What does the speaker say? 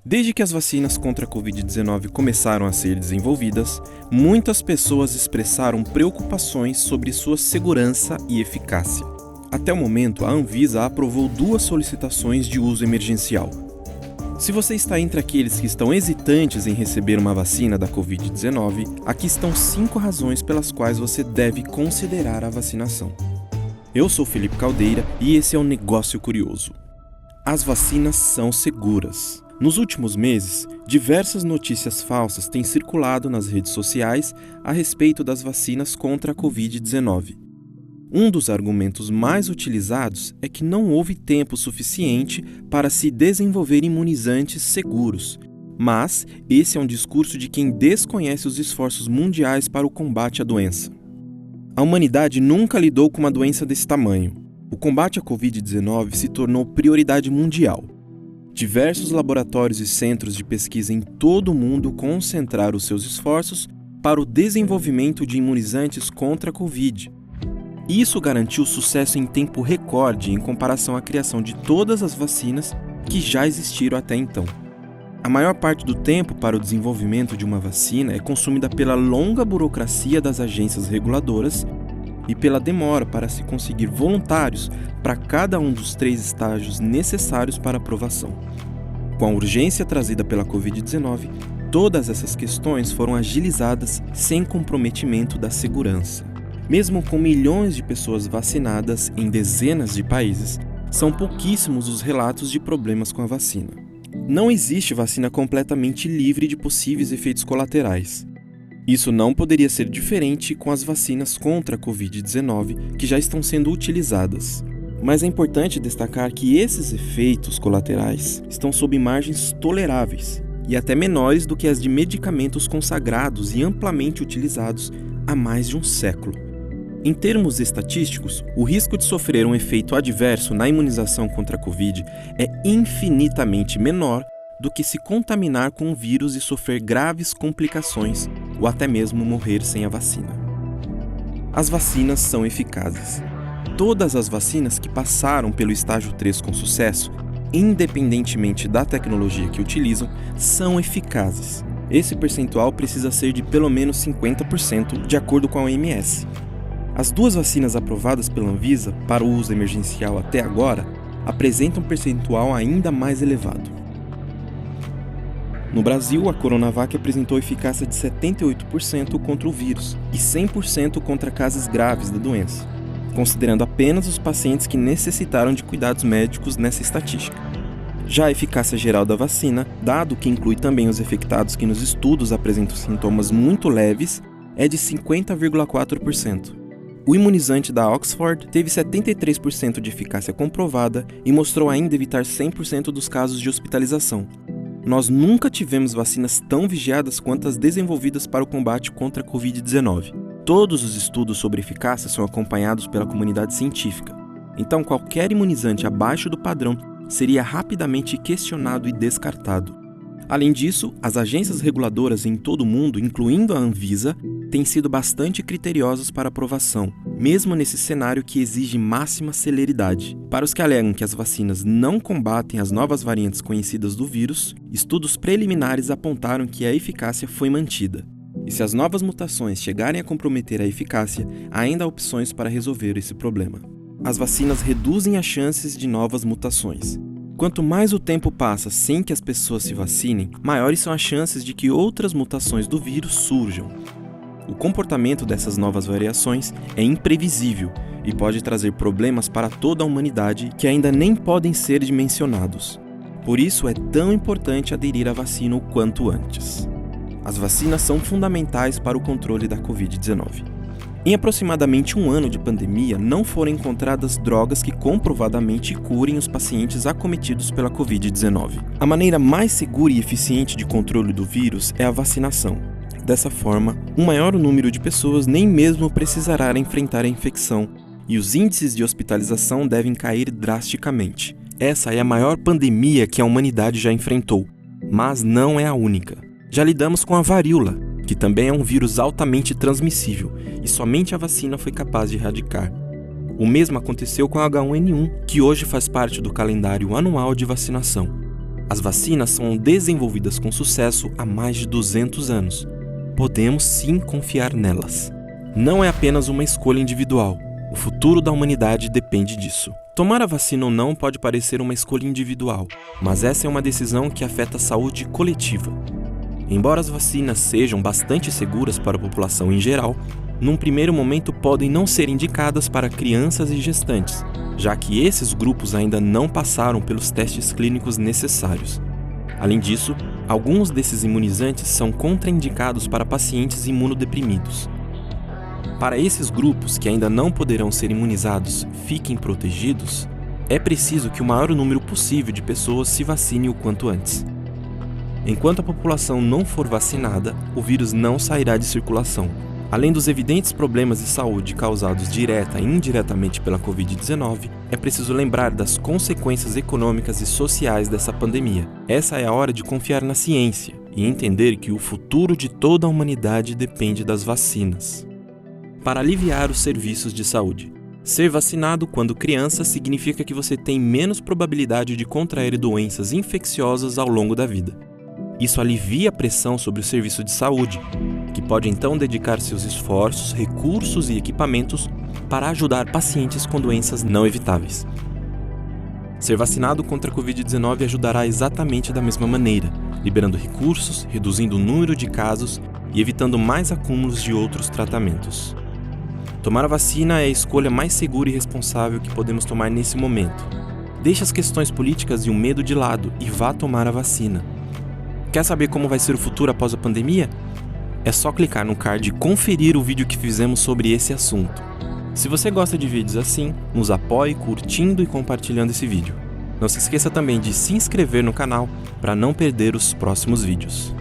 Desde que as vacinas contra a Covid-19 começaram a ser desenvolvidas, muitas pessoas expressaram preocupações sobre sua segurança e eficácia. Até o momento, a Anvisa aprovou 2 solicitações de uso emergencial. Se você está entre aqueles que estão hesitantes em receber uma vacina da Covid-19, aqui estão 5 razões pelas quais você deve considerar a vacinação. Eu sou Felipe Caldeira e esse é o Negócio Curioso. As vacinas são seguras. Nos últimos meses, diversas notícias falsas têm circulado nas redes sociais a respeito das vacinas contra a Covid-19. Um dos argumentos mais utilizados é que não houve tempo suficiente para se desenvolver imunizantes seguros, mas esse é um discurso de quem desconhece os esforços mundiais para o combate à doença. A humanidade nunca lidou com uma doença desse tamanho. O combate à Covid-19 se tornou prioridade mundial. Diversos laboratórios e centros de pesquisa em todo o mundo concentraram os seus esforços para o desenvolvimento de imunizantes contra a Covid. Isso garantiu sucesso em tempo recorde em comparação à criação de todas as vacinas que já existiram até então. A maior parte do tempo para o desenvolvimento de uma vacina é consumida pela longa burocracia das agências reguladoras e pela demora para se conseguir voluntários para cada um dos 3 estágios necessários para aprovação. Com a urgência trazida pela Covid-19, todas essas questões foram agilizadas sem comprometimento da segurança. Mesmo com milhões de pessoas vacinadas em dezenas de países, são pouquíssimos os relatos de problemas com a vacina. Não existe vacina completamente livre de possíveis efeitos colaterais. Isso não poderia ser diferente com as vacinas contra a Covid-19 que já estão sendo utilizadas. Mas é importante destacar que esses efeitos colaterais estão sob margens toleráveis e até menores do que as de medicamentos consagrados e amplamente utilizados há mais de um século. Em termos estatísticos, o risco de sofrer um efeito adverso na imunização contra a Covid é infinitamente menor do que se contaminar com o vírus e sofrer graves complicações ou até mesmo morrer sem a vacina. As vacinas são eficazes. Todas as vacinas que passaram pelo estágio 3 com sucesso, independentemente da tecnologia que utilizam, são eficazes. Esse percentual precisa ser de pelo menos 50%, de acordo com a OMS. As 2 vacinas aprovadas pela Anvisa para o uso emergencial até agora apresentam um percentual ainda mais elevado. No Brasil, a Coronavac apresentou eficácia de 78% contra o vírus e 100% contra casos graves da doença, considerando apenas os pacientes que necessitaram de cuidados médicos nessa estatística. Já a eficácia geral da vacina, dado que inclui também os infectados que nos estudos apresentam sintomas muito leves, é de 50,4%. O imunizante da Oxford teve 73% de eficácia comprovada e mostrou ainda evitar 100% dos casos de hospitalização. Nós nunca tivemos vacinas tão vigiadas quanto as desenvolvidas para o combate contra a Covid-19. Todos os estudos sobre eficácia são acompanhados pela comunidade científica. Então, qualquer imunizante abaixo do padrão seria rapidamente questionado e descartado. Além disso, as agências reguladoras em todo o mundo, incluindo a Anvisa, têm sido bastante criteriosas para aprovação, mesmo nesse cenário que exige máxima celeridade. Para os que alegam que as vacinas não combatem as novas variantes conhecidas do vírus, estudos preliminares apontaram que a eficácia foi mantida. E se as novas mutações chegarem a comprometer a eficácia, ainda há opções para resolver esse problema. As vacinas reduzem as chances de novas mutações. Quanto mais o tempo passa sem que as pessoas se vacinem, maiores são as chances de que outras mutações do vírus surjam. O comportamento dessas novas variações é imprevisível e pode trazer problemas para toda a humanidade que ainda nem podem ser dimensionados. Por isso é tão importante aderir à vacina o quanto antes. As vacinas são fundamentais para o controle da Covid-19. Em aproximadamente 1 ano de pandemia, não foram encontradas drogas que comprovadamente curem os pacientes acometidos pela Covid-19. A maneira mais segura e eficiente de controle do vírus é a vacinação. Dessa forma, um maior número de pessoas nem mesmo precisará enfrentar a infecção, e os índices de hospitalização devem cair drasticamente. Essa é a maior pandemia que a humanidade já enfrentou, mas não é a única. Já lidamos com a varíola, que também é um vírus altamente transmissível, e somente a vacina foi capaz de erradicar. O mesmo aconteceu com a H1N1, que hoje faz parte do calendário anual de vacinação. As vacinas são desenvolvidas com sucesso há mais de 200 anos. Podemos sim confiar nelas. Não é apenas uma escolha individual. O futuro da humanidade depende disso. Tomar a vacina ou não pode parecer uma escolha individual, mas essa é uma decisão que afeta a saúde coletiva. Embora as vacinas sejam bastante seguras para a população em geral, num primeiro momento podem não ser indicadas para crianças e gestantes, já que esses grupos ainda não passaram pelos testes clínicos necessários. Além disso, alguns desses imunizantes são contraindicados para pacientes imunodeprimidos. Para esses grupos que ainda não poderão ser imunizados fiquem protegidos, é preciso que o maior número possível de pessoas se vacine o quanto antes. Enquanto a população não for vacinada, o vírus não sairá de circulação. Além dos evidentes problemas de saúde causados direta e indiretamente pela Covid-19, é preciso lembrar das consequências econômicas e sociais dessa pandemia. Essa é a hora de confiar na ciência e entender que o futuro de toda a humanidade depende das vacinas. Para aliviar os serviços de saúde. Ser vacinado quando criança significa que você tem menos probabilidade de contrair doenças infecciosas ao longo da vida. Isso alivia a pressão sobre o serviço de saúde, que pode então dedicar seus esforços, recursos e equipamentos para ajudar pacientes com doenças não evitáveis. Ser vacinado contra a Covid-19 ajudará exatamente da mesma maneira, liberando recursos, reduzindo o número de casos e evitando mais acúmulos de outros tratamentos. Tomar a vacina é a escolha mais segura e responsável que podemos tomar nesse momento. Deixe as questões políticas e o medo de lado e vá tomar a vacina. Quer saber como vai ser o futuro após a pandemia? É só clicar no card e conferir o vídeo que fizemos sobre esse assunto. Se você gosta de vídeos assim, nos apoie curtindo e compartilhando esse vídeo. Não se esqueça também de se inscrever no canal para não perder os próximos vídeos.